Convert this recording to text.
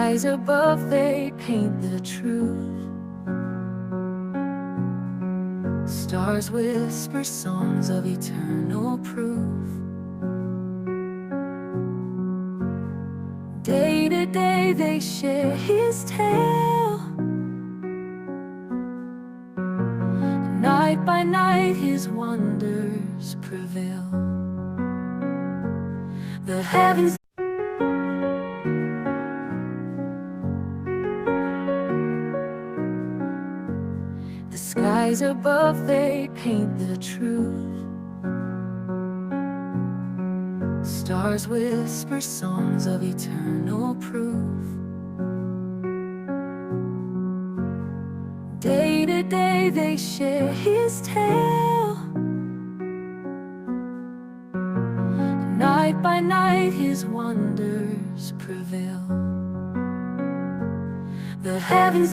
skies above, they paint the truth. Stars whisper songs of eternal proof. Day to day they share his tale. Night by night his wonders prevail. The heavens The skies above, they paint the truth. Stars whisper songs of eternal proof. Day to day they share his tale. Night by night his wonders prevail. The heavens